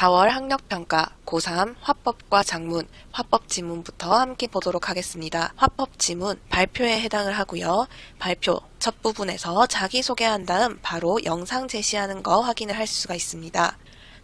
4월 학력평가 고3 화법과 작문, 화법 지문부터 함께 보도록 하겠습니다. 화법 지문 발표에 해당을 하고요. 발표 첫 부분에서 자기소개한 다음 바로 영상 제시하는 거 확인을 할 수가 있습니다.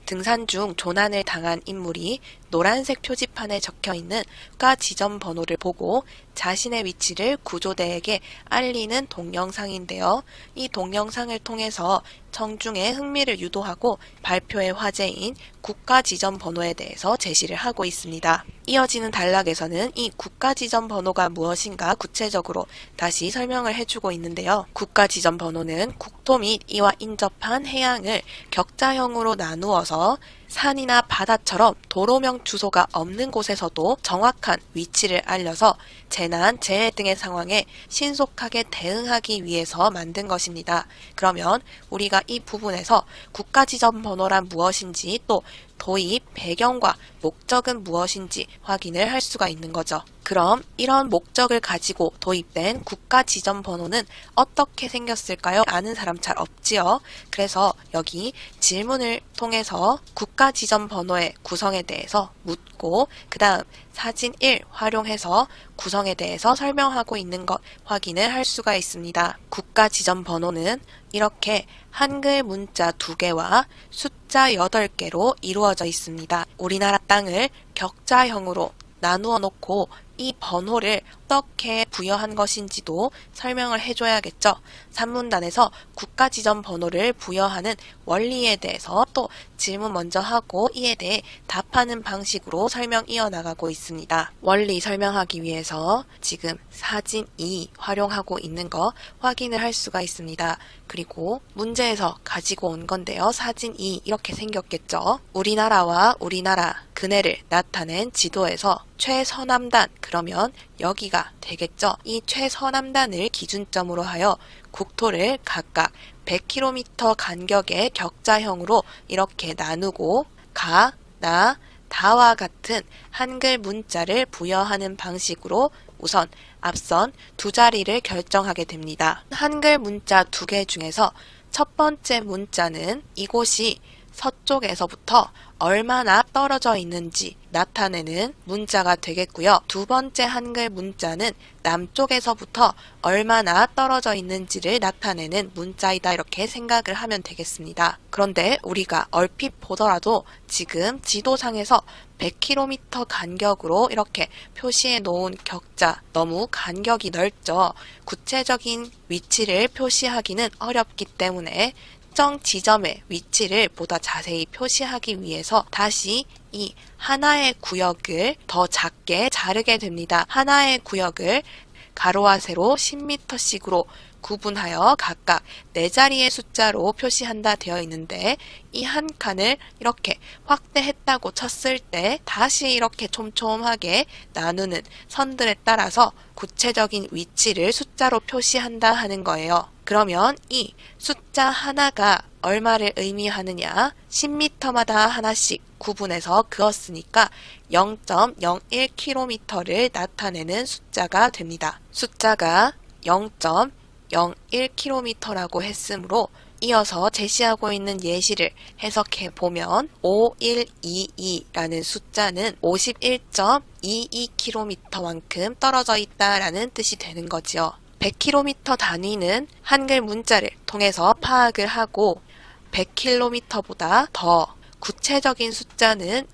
등산 중 조난을 당한 인물이 노란색 표지판에 적혀있는 과 지점 번호를 보고 자신의 위치를 구조대에게 알리는 동영상인데요. 이 동영상을 통해서 청중의 흥미를 유도하고 발표의 화제인 국가 지점 번호에 대해서 제시를 하고 있습니다. 이어지는 단락에서는 이 국가 지점 번호가 무엇인가 구체적으로 다시 설명을 해주고 있는데요. 국가 지점 번호는 국토 및 이와 인접한 해양을 격자형으로 나누어서 산이나 바다처럼 도로명 주소가 없는 곳에서도 정확한 위치를 알려서 재난, 재해 등의 상황에 신속하게 대응하기 위해서 만든 것입니다. 그러면 우리가 이 부분에서 국가지점 번호란 무엇인지 또 도입 배경과 목적은 무엇인지 확인을 할 수가 있는 거죠. 그럼 이런 목적을 가지고 도입된 국가 지점 번호는 어떻게 생겼을까요? 아는 사람 잘 없지요. 그래서 여기 질문을 통해서 국가 지점 번호의 구성에 대해서 묻고 그 다음 사진 1 활용해서 구성에 대해서 설명하고 있는 것 확인을 할 수가 있습니다. 국가 지점 번호는 이렇게 한글 문자 2개와 숫자 8개로 이루어져 있습니다. 우리나라 땅을 격자형으로 나누어 놓고 이 번호를 어떻게 부여한 것인지도 설명을 해줘야겠죠. 산문단에서 국가 지점 번호를 부여하는 원리에 대해서 또 질문 먼저 하고 이에 대해 답하는 방식으로 설명 이어나가고 있습니다. 원리 설명하기 위해서 지금 사진 2 활용하고 있는 거 확인을 할 수가 있습니다. 그리고 문제에서 가지고 온 건데요. 사진 2 이렇게 생겼겠죠. 우리나라와 우리나라 근해를 나타낸 지도에서 최서남단 그러면 여기가 되겠죠. 이 최서남단을 기준점으로 하여 국토를 각각 100km 간격의 격자형으로 이렇게 나누고 가, 나, 다와 같은 한글 문자를 부여하는 방식으로 우선 앞선 두 자리를 결정하게 됩니다. 한글 문자 2개 중에서 첫 번째 문자는 이곳이 서쪽에서부터 얼마나 떨어져 있는지 나타내는 문자가 되겠고요. 두 번째 한글 문자는 남쪽에서부터 얼마나 떨어져 있는지를 나타내는 문자이다 이렇게 생각을 하면 되겠습니다. 그런데 우리가 얼핏 보더라도 지금 지도상에서 100km 간격으로 이렇게 표시해 놓은 격자 너무 간격이 넓죠. 구체적인 위치를 표시하기는 어렵기 때문에 특정 지점의 위치를 보다 자세히 표시하기 위해서 다시 이 하나의 구역을 더 작게 자르게 됩니다. 하나의 구역을 가로와 세로 10m씩으로 구분하여 각각 4자리의 숫자로 표시한다 되어 있는데 이 한 칸을 이렇게 확대했다고 쳤을 때 다시 이렇게 촘촘하게 나누는 선들에 따라서 구체적인 위치를 숫자로 표시한다 하는 거예요. 그러면 이 숫자 하나가 얼마를 의미하느냐? 10m마다 하나씩 구분해서 그었으니까 0.01km를 나타내는 숫자가 됩니다. 숫자가 0.01km라고 했으므로 이어서 제시하고 있는 예시를 해석해 보면 5122라는 숫자는 51.22km만큼 떨어져 있다라는 뜻이 되는 거지요. 100km 단위는 한글 문자를 통해서 파악을 하고 100km보다 더 구체적인 숫자는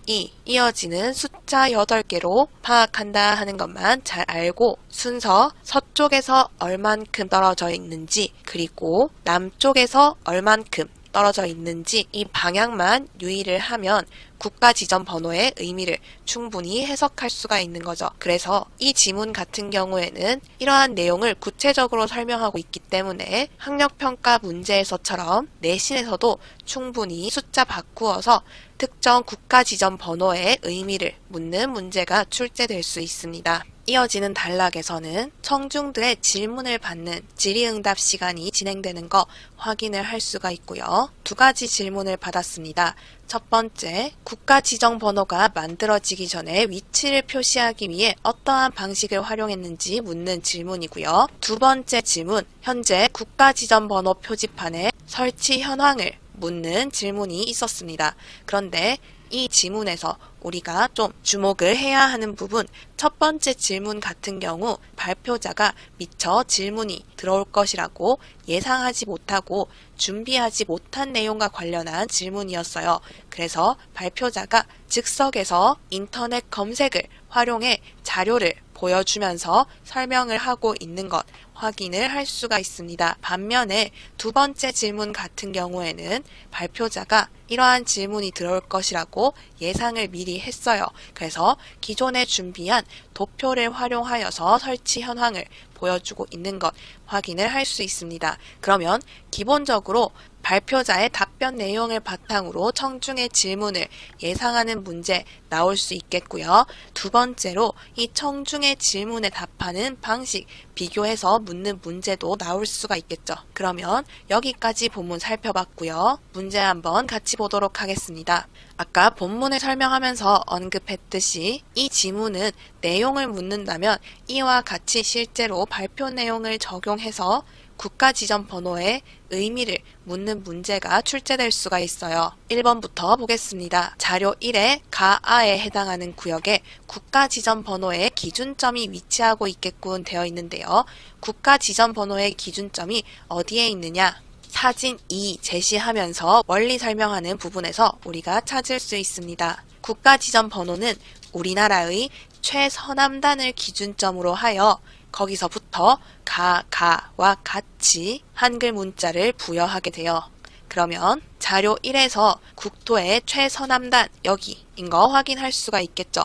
이어지는 숫자 8개로 파악한다 하는 것만 잘 알고 순서 서쪽에서 얼만큼 떨어져 있는지 그리고 남쪽에서 얼만큼 떨어져 있는지 이 방향만 유의를 하면 국가 지점 번호의 의미를 충분히 해석할 수가 있는 거죠. 그래서 이 지문 같은 경우에는 이러한 내용을 구체적으로 설명하고 있기 때문에 학력평가 문제에서처럼 내신에서도 충분히 숫자 바꾸어서 특정 국가 지점 번호의 의미를 묻는 문제가 출제될 수 있습니다. 이어지는 단락에서는 청중들의 질문을 받는 질의응답 시간이 진행되는 거 확인을 할 수가 있고요. 2가지 질문을 받았습니다. 첫 번째, 국가 지정 번호가 만들어지기 전에 위치를 표시하기 위해 어떠한 방식을 활용했는지 묻는 질문이고요. 두 번째 질문, 현재 국가 지정 번호 표지판의 설치 현황을 묻는 질문이 있었습니다. 그런데 이 지문에서 우리가 좀 주목을 해야 하는 부분, 첫 번째 질문 같은 경우 발표자가 미처 질문이 들어올 것이라고 예상하지 못하고 준비하지 못한 내용과 관련한 질문이었어요. 그래서 발표자가 즉석에서 인터넷 검색을 활용해 자료를 보여주면서 설명을 하고 있는 것 확인을 할 수가 있습니다. 반면에 두 번째 질문 같은 경우에는 발표자가 이러한 질문이 들어올 것이라고 예상을 미리 했어요. 그래서 기존에 준비한 도표를 활용하여서 설치 현황을 보여주고 있는 것 확인을 할 수 있습니다. 그러면 기본적으로 발표자의 답변 내용을 바탕으로 청중의 질문을 예상하는 문제 나올 수 있겠고요. 두 번째로 이 청중의 질문에 답하는 방식 비교해서 묻는 문제도 나올 수가 있겠죠. 그러면 여기까지 본문 살펴봤고요. 문제 한번 같이 보도록 하겠습니다. 아까 본문을 설명하면서 언급했듯이 이 지문은 내용을 묻는다면 이와 같이 실제로 발표 내용을 적용해서 국가지정번호의 의미를 묻는 문제가 출제될 수가 있어요. 1번부터 보겠습니다. 자료 1의 가아에 해당하는 구역에 국가지정번호의 기준점이 위치하고 있겠군 되어 있는데요. 국가지정번호의 기준점이 어디에 있느냐? 사진 2 제시하면서 원리 설명하는 부분에서 우리가 찾을 수 있습니다. 국가지정번호는 우리나라의 최서남단을 기준점으로 하여 거기서부터 가와 같이 한글 문자를 부여하게 돼요. 그러면 자료 1에서 국토의 최서남단 여기인 거 확인할 수가 있겠죠.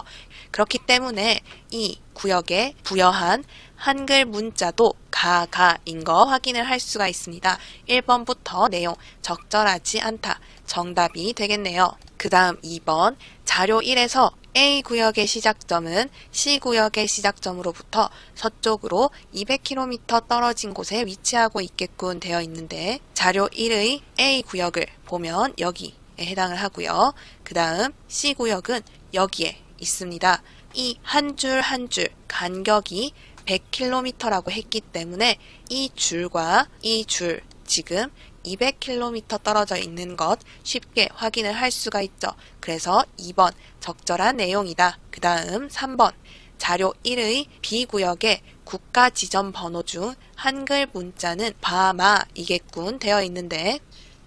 그렇기 때문에 이 구역에 부여한 한글 문자도 가인 거 확인을 할 수가 있습니다. 1번부터 내용 적절하지 않다. 정답이 되겠네요. 그 다음 2번 자료 1에서 A구역의 시작점은 C구역의 시작점으로부터 서쪽으로 200km 떨어진 곳에 위치하고 있겠군 되어 있는데 자료 1의 A구역을 보면 여기에 해당을 하고요. 그 다음 C구역은 여기에 있습니다. 이 한 줄 한 줄 간격이 100km라고 했기 때문에 이 줄과 이 줄 지금 200km 떨어져 있는 것 쉽게 확인을 할 수가 있죠. 그래서 2번 적절한 내용이다. 그 다음 3번 자료 1의 B구역의 국가지정번호 중 한글 문자는 바마이겠군 되어 있는데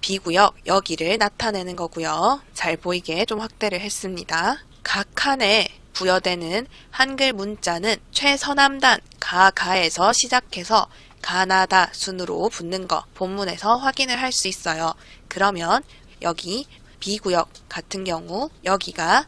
B구역 여기를 나타내는 거고요. 잘 보이게 좀 확대를 했습니다. 각 칸에 부여되는 한글 문자는 최서남단 가에서 시작해서 가나다 순으로 붙는 거 본문에서 확인을 할 수 있어요. 그러면 여기 B구역 같은 경우 여기가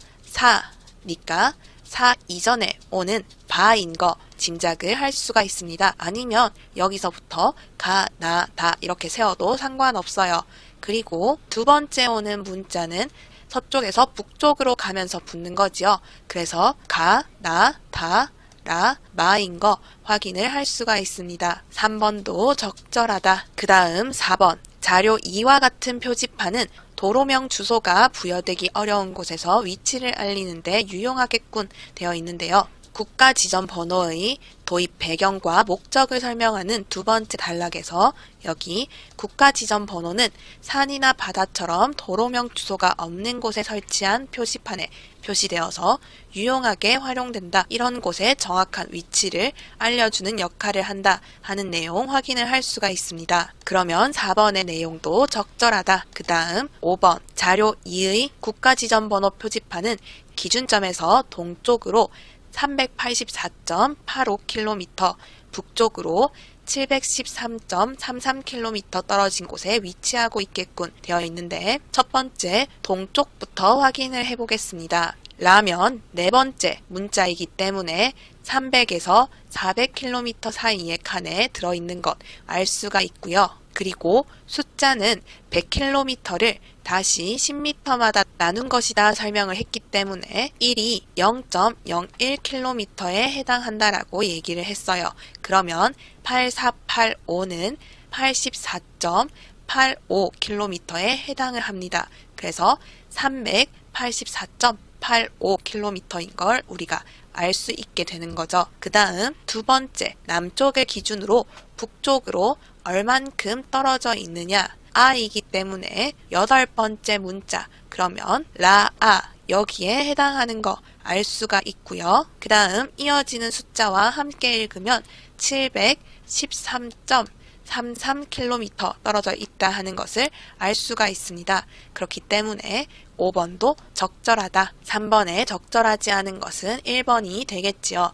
4니까 4 이전에 오는 바인 거 짐작을 할 수가 있습니다. 아니면 여기서부터 가나다 이렇게 세워도 상관없어요. 그리고 두 번째 오는 문자는 서쪽에서 북쪽으로 가면서 붙는 거지요. 그래서 가, 나, 다, 라, 마인 거 확인을 할 수가 있습니다. 3번도 적절하다. 그 다음 4번 자료 2와 같은 표지판은 도로명 주소가 부여되기 어려운 곳에서 위치를 알리는데 유용하겠군 되어 있는데요. 국가지정번호의 도입 배경과 목적을 설명하는 두 번째 단락에서 여기 국가지정번호는 산이나 바다처럼 도로명 주소가 없는 곳에 설치한 표시판에 표시되어서 유용하게 활용된다. 이런 곳의 정확한 위치를 알려주는 역할을 한다 하는 내용 확인을 할 수가 있습니다. 그러면 4번의 내용도 적절하다. 그 다음 5번 자료 2의 국가지정번호 표지판은 기준점에서 동쪽으로 384.85km, 북쪽으로 713.33km 떨어진 곳에 위치하고 있겠군 되어 있는데 첫 번째 동쪽부터 확인을 해보겠습니다. 라면 네 번째 문자이기 때문에 300에서 400km 사이의 칸에 들어있는 것 알 수가 있고요. 그리고 숫자는 100km를 다시 10m마다 나눈 것이다 설명을 했기 때문에 1이 0.01km에 해당한다라고 얘기를 했어요. 그러면 8485는 84.85km에 해당을 합니다. 그래서 384.85km인 걸 우리가 알 수 있게 되는 거죠. 그 다음 두 번째 남쪽을 기준으로 북쪽으로 얼만큼 떨어져 있느냐 I이기 때문에 여덟 번째 문자 그러면 라아 여기에 해당하는 거 알 수가 있고요. 그 다음 이어지는 숫자와 함께 읽으면 713.33km 떨어져 있다 하는 것을 알 수가 있습니다. 그렇기 때문에 5번도 적절하다. 3번에 적절하지 않은 것은 1번이 되겠지요.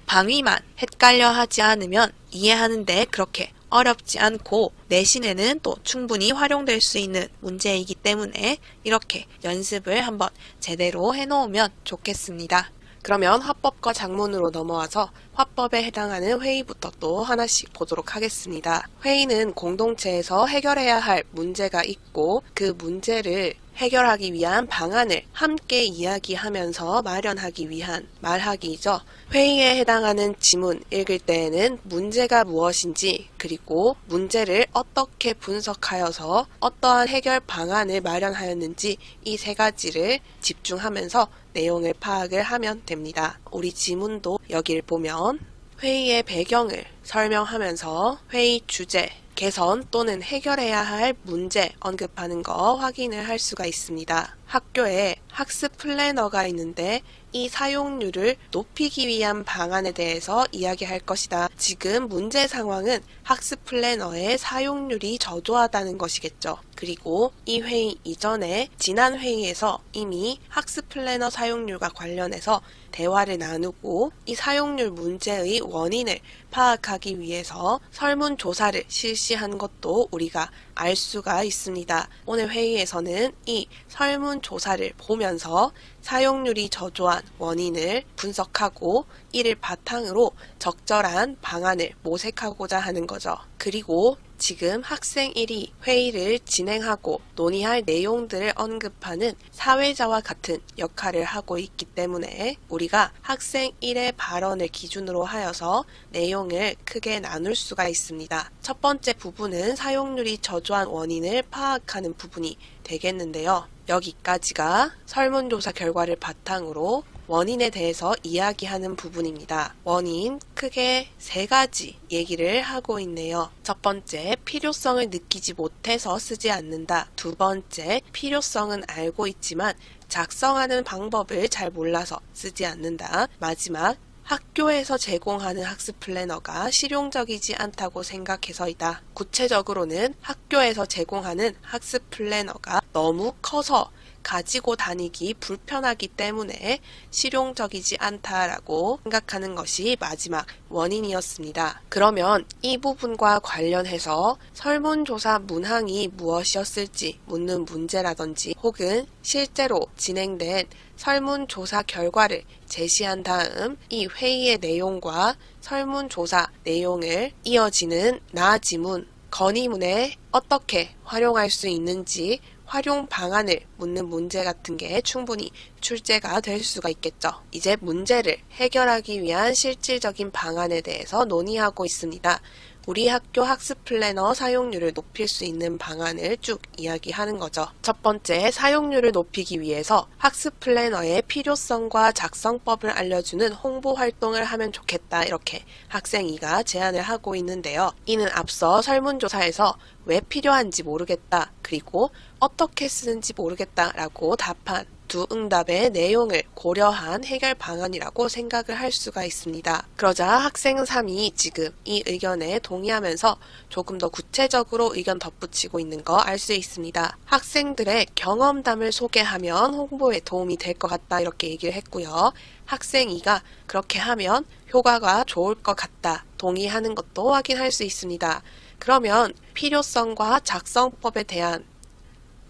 방위만 헷갈려 하지 않으면 이해하는데 그렇게 어렵지 않고 내신에는 또 충분히 활용될 수 있는 문제이기 때문에 이렇게 연습을 한번 제대로 해놓으면 좋겠습니다. 그러면 화법과 작문으로 넘어와서 화법에 해당하는 회의부터 또 하나씩 보도록 하겠습니다. 회의는 공동체에서 해결해야 할 문제가 있고 그 문제를 해결하기 위한 방안을 함께 이야기하면서 마련하기 위한 말하기이죠. 회의에 해당하는 지문 읽을 때에는 문제가 무엇인지 그리고 문제를 어떻게 분석하여서 어떠한 해결 방안을 마련하였는지 이 세 가지를 집중하면서 내용을 파악을 하면 됩니다. 우리 지문도 여기를 보면 회의의 배경을 설명하면서 회의 주제, 개선 또는 해결해야 할 문제 언급하는 거 확인을 할 수가 있습니다. 학교에 학습 플래너가 있는데 이 사용률을 높이기 위한 방안에 대해서 이야기할 것이다. 지금 문제 상황은 학습 플래너의 사용률이 저조하다는 것이겠죠. 그리고 이 회의 이전에 지난 회의에서 이미 학습 플래너 사용률과 관련해서 대화를 나누고 이 사용률 문제의 원인을 파악하기 위해서 설문조사를 실시한 것도 우리가 알 수가 있습니다. 오늘 회의에서는 이 설문조사를 보면서 사용률이 저조한 원인을 분석하고 이를 바탕으로 적절한 방안을 모색하고자 하는 거죠. 그리고 지금 학생 1이 회의를 진행하고 논의할 내용들을 언급하는 사회자와 같은 역할을 하고 있기 때문에 우리가 학생 1의 발언을 기준으로 하여서 내용을 크게 나눌 수가 있습니다. 첫 번째 부분은 사용률이 저조한 원인을 파악하는 부분이 되겠는데요. 여기까지가 설문조사 결과를 바탕으로 원인에 대해서 이야기하는 부분입니다. 원인 크게 세 가지 얘기를 하고 있네요. 첫 번째, 필요성을 느끼지 못해서 쓰지 않는다. 두 번째, 필요성은 알고 있지만 작성하는 방법을 잘 몰라서 쓰지 않는다. 마지막, 학교에서 제공하는 학습 플래너가 실용적이지 않다고 생각해서이다. 구체적으로는 학교에서 제공하는 학습 플래너가 너무 커서 가지고 다니기 불편하기 때문에 실용적이지 않다라고 생각하는 것이 마지막 원인이었습니다. 그러면 이 부분과 관련해서 설문조사 문항이 무엇이었을지 묻는 문제라든지 혹은 실제로 진행된 설문조사 결과를 제시한 다음 이 회의의 내용과 설문조사 내용을 이어지는 나지문, 건의문에 어떻게 활용할 수 있는지 활용 방안을 묻는 문제 같은 게 충분히 출제가 될 수가 있겠죠. 이제 문제를 해결하기 위한 실질적인 방안에 대해서 논의하고 있습니다. 우리 학교 학습 플래너 사용률을 높일 수 있는 방안을 쭉 이야기하는 거죠. 첫 번째, 사용률을 높이기 위해서 학습 플래너의 필요성과 작성법을 알려주는 홍보 활동을 하면 좋겠다. 이렇게 학생 2가 제안을 하고 있는데요. 이는 앞서 설문조사에서 왜 필요한지 모르겠다. 그리고 어떻게 쓰는지 모르겠다 라고 답한 두 응답의 내용을 고려한 해결 방안이라고 생각을 할 수가 있습니다. 그러자 학생 3이 지금 이 의견에 동의하면서 조금 더 구체적으로 의견 덧붙이고 있는 거 알 수 있습니다. 학생들의 경험담을 소개하면 홍보에 도움이 될 것 같다 이렇게 얘기를 했고요. 학생 2가 그렇게 하면 효과가 좋을 것 같다 동의하는 것도 확인할 수 있습니다. 그러면 필요성과 작성법에 대한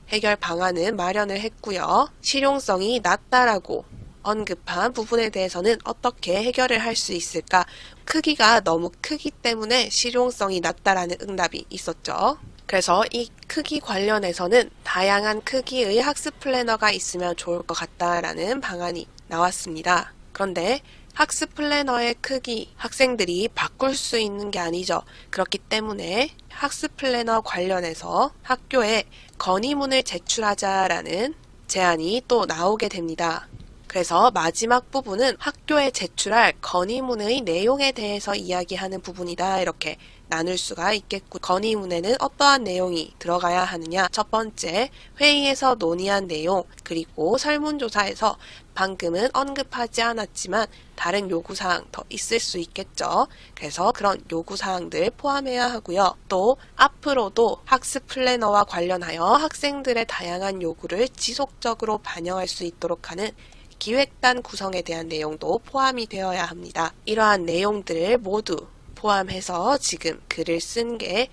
해결 방안은 마련을 했고요. 실용성이 낮다라고 언급한 부분에 대해서는 어떻게 해결을 할 수 있을까? 크기가 너무 크기 때문에 실용성이 낮다라는 응답이 있었죠. 그래서 이 크기 관련해서는 다양한 크기의 학습 플래너가 있으면 좋을 것 같다라는 방안이 나왔습니다. 그런데 학습 플래너의 크기 학생들이 바꿀 수 있는 게 아니죠. 그렇기 때문에 학습 플래너 관련해서 학교에 건의문을 제출하자라는 제안이 또 나오게 됩니다. 그래서 마지막 부분은 학교에 제출할 건의문의 내용에 대해서 이야기하는 부분이다. 이렇게 나눌 수가 있겠고, 건의문에는 어떠한 내용이 들어가야 하느냐. 첫 번째, 회의에서 논의한 내용, 그리고 설문조사에서 방금은 언급하지 않았지만 다른 요구사항 더 있을 수 있겠죠. 그래서 그런 요구사항들 포함해야 하고요. 또 앞으로도 학습 플래너와 관련하여 학생들의 다양한 요구를 지속적으로 반영할 수 있도록 하는 기획단 구성에 대한 내용도 포함이 되어야 합니다. 이러한 내용들을 모두 포함해서 지금 글을 쓴 게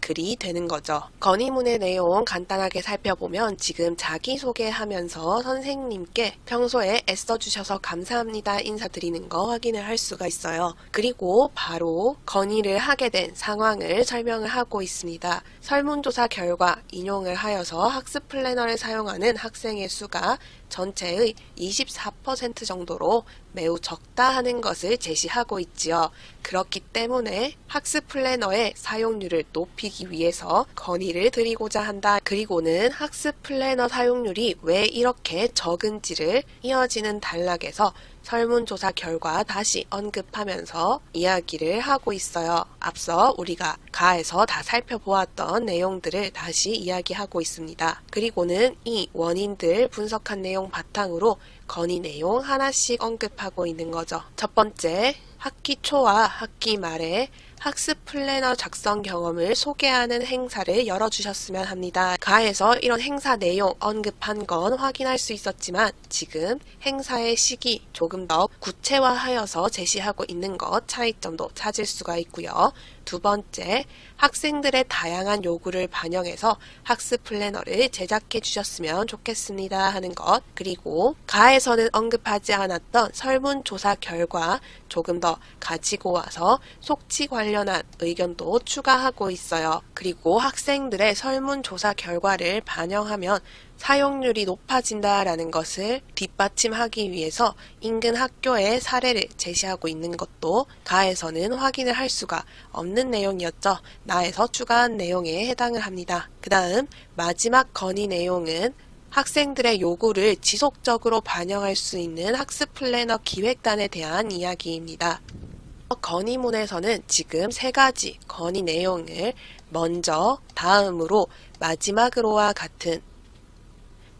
글이 되는 거죠. 건의문의 내용 간단하게 살펴보면 지금 자기소개하면서 선생님께 평소에 애써주셔서 감사합니다 인사드리는 거 확인을 할 수가 있어요. 그리고 바로 건의를 하게 된 상황을 설명을 하고 있습니다. 설문조사 결과 인용을 하여서 학습 플래너를 사용하는 학생의 수가 전체의 24% 정도로 매우 적다 하는 것을 제시하고 있지요. 그렇기 때문에 학습 플래너의 사용률을 높이기 위해서 건의를 드리고자 한다. 그리고는 학습 플래너 사용률이 왜 이렇게 적은지를 이어지는 단락에서 설문조사 결과 다시 언급하면서 이야기를 하고 있어요. 앞서 우리가 가에서 다 살펴보았던 내용들을 다시 이야기하고 있습니다. 그리고는 이 원인들 분석한 내용 바탕으로 건의 내용 하나씩 언급하고 있는 거죠. 첫 번째, 학기 초와 학기 말에 학습 플래너 작성 경험을 소개하는 행사를 열어주셨으면 합니다. 가에서 이런 행사 내용 언급한 건 확인할 수 있었지만 지금 행사의 시기 조금 더 구체화하여서 제시하고 있는 것 차이점도 찾을 수가 있고요. 두 번째, 학생들의 다양한 요구를 반영해서 학습 플래너를 제작해 주셨으면 좋겠습니다 하는 것, 그리고 가에서는 언급하지 않았던 설문조사 결과 조금 더 가지고 와서 속지 관련한 의견도 추가하고 있어요. 그리고 학생들의 설문조사 결과를 반영하면 사용률이 높아진다라는 것을 뒷받침하기 위해서 인근 학교의 사례를 제시하고 있는 것도 가에서는 확인을 할 수가 없는 내용이었죠. 나에서 추가한 내용에 해당을 합니다. 그 다음 마지막 건의 내용은 학생들의 요구를 지속적으로 반영할 수 있는 학습 플래너 기획단에 대한 이야기입니다. 건의문에서는 지금 세 가지 건의 내용을 먼저, 다음으로, 마지막으로와 같은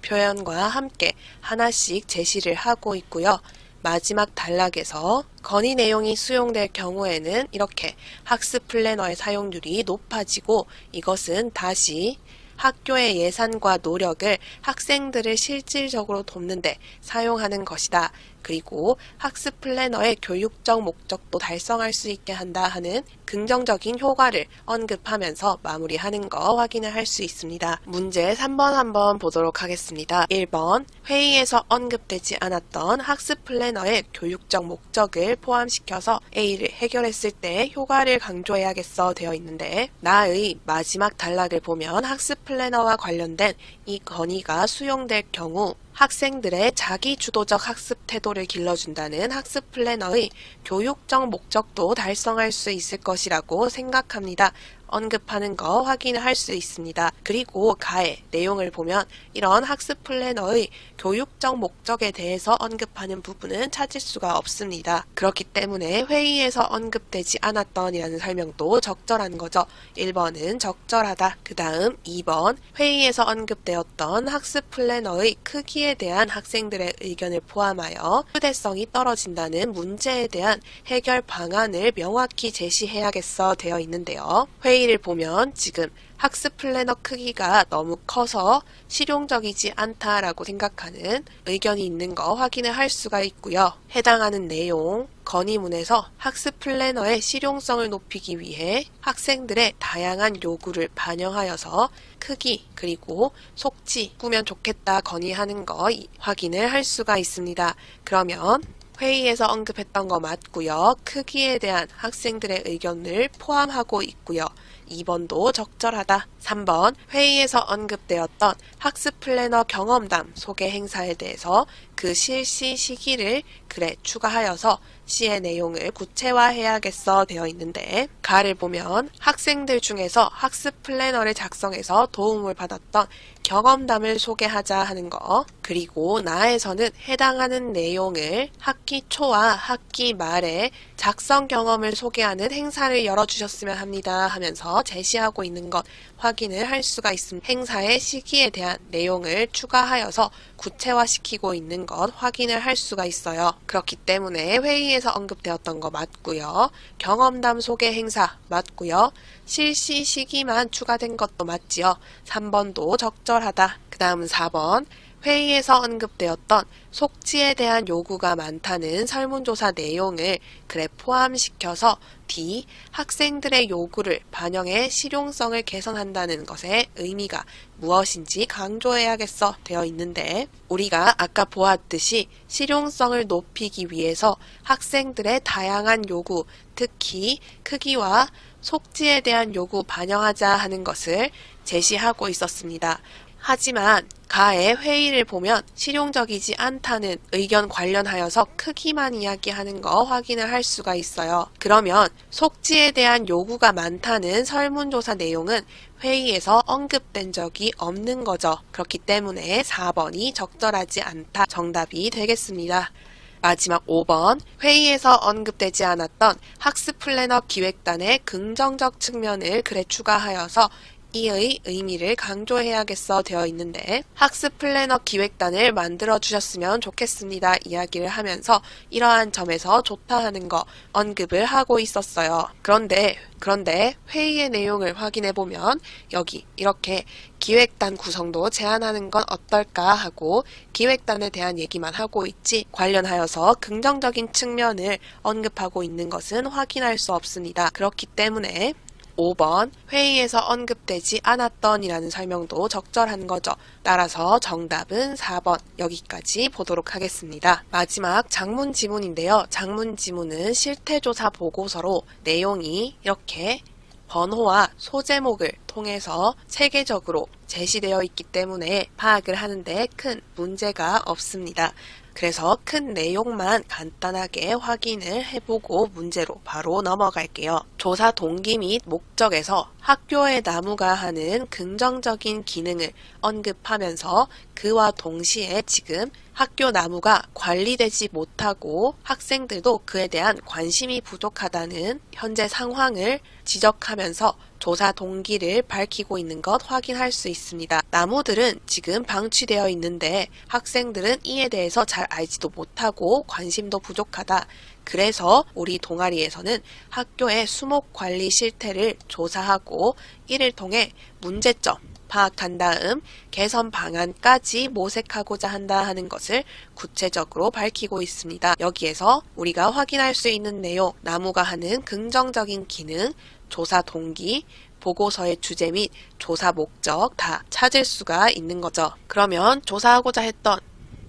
표현과 함께 하나씩 제시를 하고 있고요. 마지막 단락에서 건의 내용이 수용될 경우에는 이렇게 학습 플래너의 사용률이 높아지고 이것은 다시 학교의 예산과 노력을 학생들을 실질적으로 돕는데 사용하는 것이다. 그리고 학습 플래너의 교육적 목적도 달성할 수 있게 한다 하는 긍정적인 효과를 언급하면서 마무리하는 거 확인을 할 수 있습니다. 문제 3번 한번 보도록 하겠습니다. 1번, 회의에서 언급되지 않았던 학습 플래너의 교육적 목적을 포함시켜서 A를 해결했을 때 효과를 강조해야겠어 되어 있는데, 나의 마지막 단락을 보면 학습 플래너와 관련된 이 건의가 수용될 경우 학생들의 자기주도적 학습 태도를 길러준다는 학습 플래너의 교육적 목적도 달성할 수 있을 것이라고 생각합니다. 언급하는 거 확인을 할 수 있습니다. 그리고 가의 내용을 보면 이런 학습 플래너의 교육적 목적에 대해서 언급하는 부분은 찾을 수가 없습니다. 그렇기 때문에 회의에서 언급되지 않았던 이라는 설명도 적절한 거죠. 1번은 적절하다. 그 다음 2번, 회의에서 언급되었던 학습 플래너의 크기에 대한 학생들의 의견을 포함하여 휴대성이 떨어진다는 문제에 대한 해결 방안을 명확히 제시해야겠어 되어 있는데요. 회의를 보면 지금 학습 플래너 크기가 너무 커서 실용적이지 않다라고 생각하는 의견이 있는 거 확인을 할 수가 있고요. 해당하는 내용, 건의문에서 학습 플래너의 실용성을 높이기 위해 학생들의 다양한 요구를 반영하여서 크기 그리고 속지 꾸면 좋겠다 건의하는 거 확인을 할 수가 있습니다. 그러면 회의에서 언급했던 거 맞고요. 크기에 대한 학생들의 의견을 포함하고 있고요. 2번도 적절하다. 3번, 회의에서 언급되었던 학습 플래너 경험담 소개 행사에 대해서 그 실시 시기를 글에 추가하여서 시의 내용을 구체화해야겠어 되어 있는데, 가를 보면 학생들 중에서 학습 플래너를 작성해서 도움을 받았던 경험담을 소개하자 하는 거, 그리고 나에서는 해당하는 내용을 학기 초와 학기 말에 작성 경험을 소개하는 행사를 열어주셨으면 합니다 하면서 제시하고 있는 것 확인을 할 수가 있습니다. 행사의 시기에 대한 내용을 추가하여서 구체화시키고 있는 것 확인을 할 수가 있어요. 그렇기 때문에 회의에서 언급되었던 거 맞고요. 경험담 소개 행사 맞고요. 실시 시기만 추가된 것도 맞지요. 3번도 적절하다. 그 다음은 4번. 회의에서 언급되었던 속지에 대한 요구가 많다는 설문조사 내용을 글에 포함시켜서 D. 학생들의 요구를 반영해 실용성을 개선한다는 것의 의미가 무엇인지 강조해야겠어 되어 있는데, 우리가 아까 보았듯이 실용성을 높이기 위해서 학생들의 다양한 요구, 특히 크기와 속지에 대한 요구 반영하자 하는 것을 제시하고 있었습니다. 하지만 가의 회의를 보면 실용적이지 않다는 의견 관련하여서 크기만 이야기하는 거 확인을 할 수가 있어요. 그러면 속지에 대한 요구가 많다는 설문조사 내용은 회의에서 언급된 적이 없는 거죠. 그렇기 때문에 4번이 적절하지 않다 정답이 되겠습니다. 마지막 5번, 회의에서 언급되지 않았던 학습 플래너 기획단의 긍정적 측면을 글에 추가하여서 이의 의미를 강조해야겠어 되어 있는데, 학습 플래너 기획단을 만들어 주셨으면 좋겠습니다 이야기를 하면서 이러한 점에서 좋다 하는 거 언급을 하고 있었어요. 그런데 회의의 내용을 확인해 보면 여기 이렇게 기획단 구성도 제안하는 건 어떨까 하고 기획단에 대한 얘기만 하고 있지 관련하여서 긍정적인 측면을 언급하고 있는 것은 확인할 수 없습니다. 그렇기 때문에 5번 회의에서 언급되지 않았던 이라는 설명도 적절한 거죠. 따라서 정답은 4번 여기까지 보도록 하겠습니다. 마지막 장문 지문인데요. 장문 지문은 실태조사 보고서로 내용이 이렇게 번호와 소제목을 통해서 체계적으로 제시되어 있기 때문에 파악을 하는데 큰 문제가 없습니다. 그래서 큰 내용만 간단하게 확인을 해보고 문제로 바로 넘어갈게요. 조사 동기 및 목적에서 학교의 나무가 하는 긍정적인 기능을 언급하면서 그와 동시에 지금 학교 나무가 관리되지 못하고 학생들도 그에 대한 관심이 부족하다는 현재 상황을 지적하면서 조사 동기를 밝히고 있는 것 확인할 수 있습니다. 나무들은 지금 방치되어 있는데 학생들은 이에 대해서 잘 알지도 못하고 관심도 부족하다. 그래서 우리 동아리에서는 학교의 수목 관리 실태를 조사하고 이를 통해 문제점 파악한 다음 개선 방안까지 모색하고자 한다 하는 것을 구체적으로 밝히고 있습니다. 여기에서 우리가 확인할 수 있는 내용, 나무가 하는 긍정적인 기능, 조사 동기, 보고서의 주제 및 조사 목적 다 찾을 수가 있는 거죠. 그러면 조사하고자 했던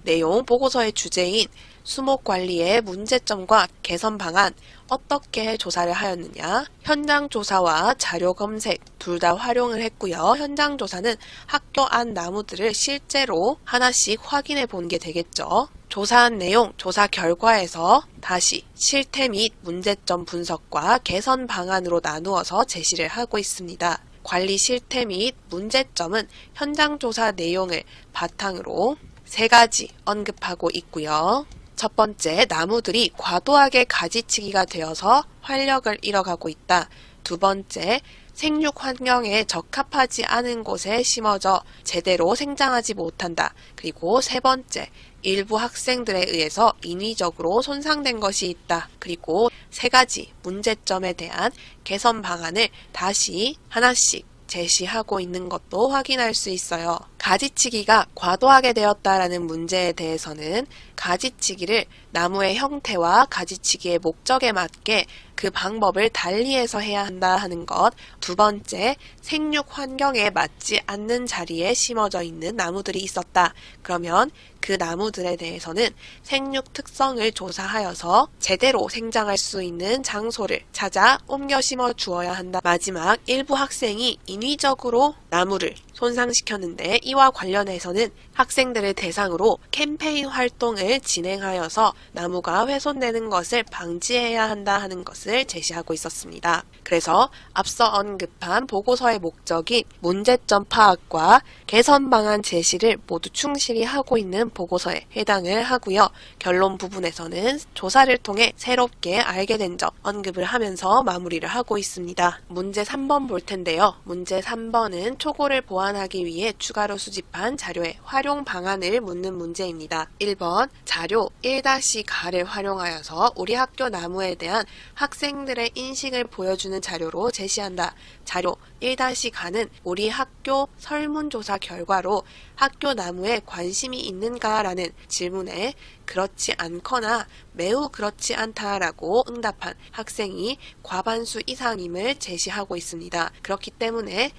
내용, 보고서의 주제인 수목관리의 문제점과 개선 방안 어떻게 조사를 하였느냐? 현장 조사와 자료 검색 둘 다 활용을 했고요. 현장 조사는 학교 안 나무들을 실제로 하나씩 확인해 본 게 되겠죠. 조사한 내용, 조사 결과에서 다시 실태 및 문제점 분석과 개선 방안으로 나누어서 제시를 하고 있습니다. 관리 실태 및 문제점은 현장 조사 내용을 바탕으로 3가지 언급하고 있고요. 첫 번째, 나무들이 과도하게 가지치기가 되어서 활력을 잃어가고 있다. 두 번째, 생육 환경에 적합하지 않은 곳에 심어져 제대로 생장하지 못한다. 그리고 세 번째, 일부 학생들에 의해서 인위적으로 손상된 것이 있다. 그리고 3가지 문제점에 대한 개선 방안을 다시 하나씩 제시하고 있는 것도 확인할 수 있어요. 가지치기가 과도하게 되었다라는 문제에 대해서는 가지치기를 나무의 형태와 가지치기의 목적에 맞게 그 방법을 달리해서 해야 한다 하는 것. 두 번째, 생육 환경에 맞지 않는 자리에 심어져 있는 나무들이 있었다. 그러면 그 나무들에 대해서는 생육 특성을 조사하여서 제대로 생장할 수 있는 장소를 찾아 옮겨 심어 주어야 한다. 마지막, 일부 학생이 인위적으로 나무를 손상시켰는데 이와 관련해서는 학생들을 대상으로 캠페인 활동을 진행하여서 나무가 훼손되는 것을 방지해야 한다 하는 것을 제시하고 있었습니다. 그래서 앞서 언급한 보고서의 목적인 문제점 파악과 개선 방안 제시를 모두 충실히 하고 있는 보고서에 해당을 하고요. 결론 부분에서는 조사를 통해 새롭게 알게 된 점 언급을 하면서 마무리를 하고 있습니다. 문제 3번 볼 텐데요. 문제 3번은 초고를 보완하기 위해 추가로 수집한 자료의 활용 방안을 묻는 문제입니다. 1번 자료 1-가를 활용하여서 우리 학교 나무에 대한 학생들의 인식을 보여주는 자료로 제시한다. 자료 1-가는 우리 학교 설문조사 결과로 학교 나무에 관심이 있는가라는 질문에 그렇지 않거나 매우 그렇지 않다라고 응답한 학생이 과반수 이상임을 제시하고 있습니다. 그렇기 때문에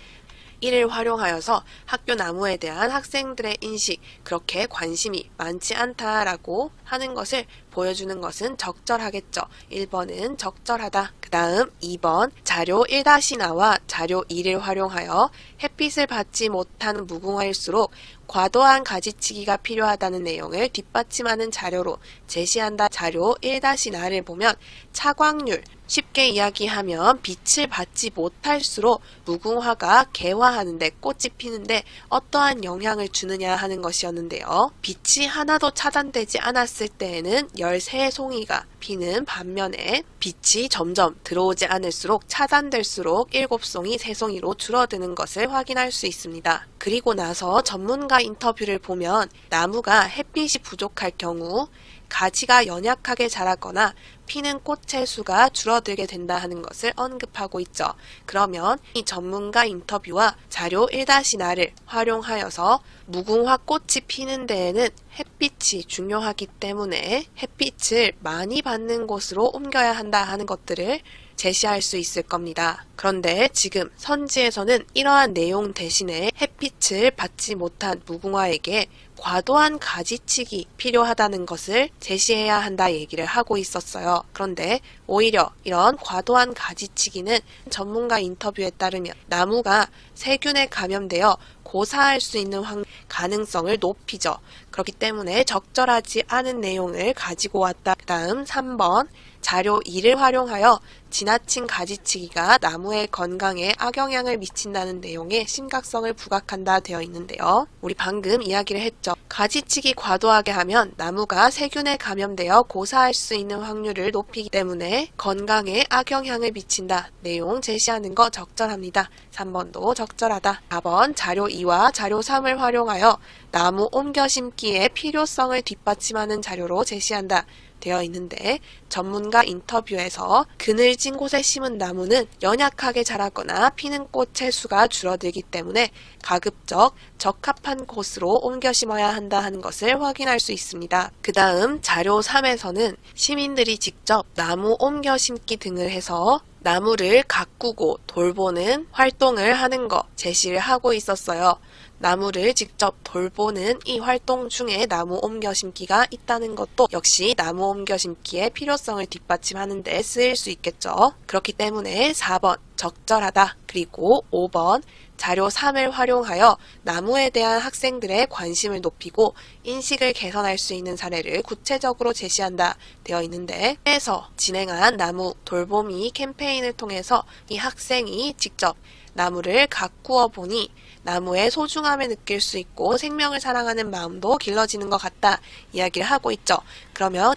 이를 활용하여서 학교 나무에 대한 학생들의 인식, 그렇게 관심이 많지 않다라고 하는 것을 보여주는 것은 적절하겠죠. 1번은 적절하다. 그 다음 2번 자료 1-나와 자료 2를 활용하여 햇빛을 받지 못하는 무궁화일수록 과도한 가지치기가 필요하다는 내용을 뒷받침하는 자료로 제시한다. 자료 1-나를 보면 차광률, 쉽게 이야기하면 빛을 받지 못할수록 무궁화가 개화하는데 꽃이 피는데 어떠한 영향을 주느냐 하는 것이었는데요. 빛이 하나도 차단되지 않았을 때에는 13송이가 피는 반면에 빛이 점점 들어오지 않을수록 차단될수록 7송이 3송이로 줄어드는 것을 확인할 수 있습니다. 그리고 나서 전문가 인터뷰를 보면 나무가 햇빛이 부족할 경우 가지가 연약하게 자라거나 피는 꽃의 수가 줄어들게 된다 하는 것을 언급하고 있죠. 그러면 이 전문가 인터뷰와 자료 1-나를 활용하여서 무궁화 꽃이 피는 데에는 햇빛이 중요하기 때문에 햇빛을 많이 받는 곳으로 옮겨야 한다 하는 것들을 제시할 수 있을 겁니다. 그런데 지금 선지에서는 이러한 내용 대신에 햇빛을 받지 못한 무궁화에게 과도한 가지치기 필요하다는 것을 제시해야 한다 얘기를 하고 있었어요. 그런데 오히려 이런 과도한 가지치기는 전문가 인터뷰에 따르면 나무가 세균에 감염되어 고사할 수 있는 가능성을 높이죠. 그렇기 때문에 적절하지 않은 내용을 가지고 왔다. 그 다음 3번 자료 2를 활용하여 지나친 가지치기가 나무의 건강에 악영향을 미친다는 내용의 심각성을 부각한다 되어 있는데요. 우리 방금 이야기를 했죠. 가지치기 과도하게 하면 나무가 세균에 감염되어 고사할 수 있는 확률을 높이기 때문에 건강에 악영향을 미친다. 내용 제시하는 거 적절합니다. 3번도 적절하다. 4번 자료 2와 자료 3을 활용하여 나무 옮겨 심기의 필요성을 뒷받침하는 자료로 제시한다. 되어 있는데 전문가 인터뷰에서 그늘진 곳에 심은 나무는 연약하게 자라거나 피는 꽃의 수가 줄어들기 때문에 가급적 적합한 곳으로 옮겨 심어야 한다 하는 것을 확인할 수 있습니다. 그 다음 자료 3에서는 시민들이 직접 나무 옮겨 심기 등을 해서 나무를 가꾸고 돌보는 활동을 하는 거 제시를 하고 있었어요. 나무를 직접 돌보는 이 활동 중에 나무 옮겨 심기가 있다는 것도 역시 나무 옮겨 심기의 필요성을 뒷받침하는 데 쓰일 수 있겠죠. 그렇기 때문에 4번 적절하다. 그리고 5번 자료 3을 활용하여 나무에 대한 학생들의 관심을 높이고 인식을 개선할 수 있는 사례를 구체적으로 제시한다 되어 있는데 에서 진행한 나무 돌보미 캠페인을 통해서 이 학생이 직접 나무를 가꾸어 보니 나무의 소중함을 느낄 수 있고 생명을 사랑하는 마음도 길러지는 것 같다 이야기를 하고 있죠. 그러면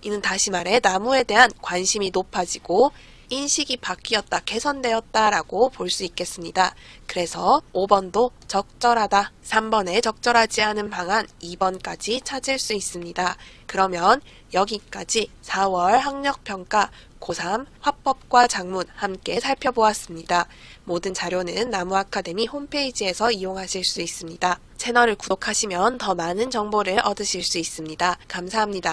이는 다시 말해 나무에 대한 관심이 높아지고 인식이 바뀌었다, 개선되었다 라고 볼 수 있겠습니다. 그래서 5번도 적절하다, 3번에 적절하지 않은 방안 2번까지 찾을 수 있습니다. 그러면 여기까지 4월 학력평가 고3 화법과 작문 함께 살펴보았습니다. 모든 자료는 나무아카데미 홈페이지에서 이용하실 수 있습니다. 채널을 구독하시면 더 많은 정보를 얻으실 수 있습니다. 감사합니다.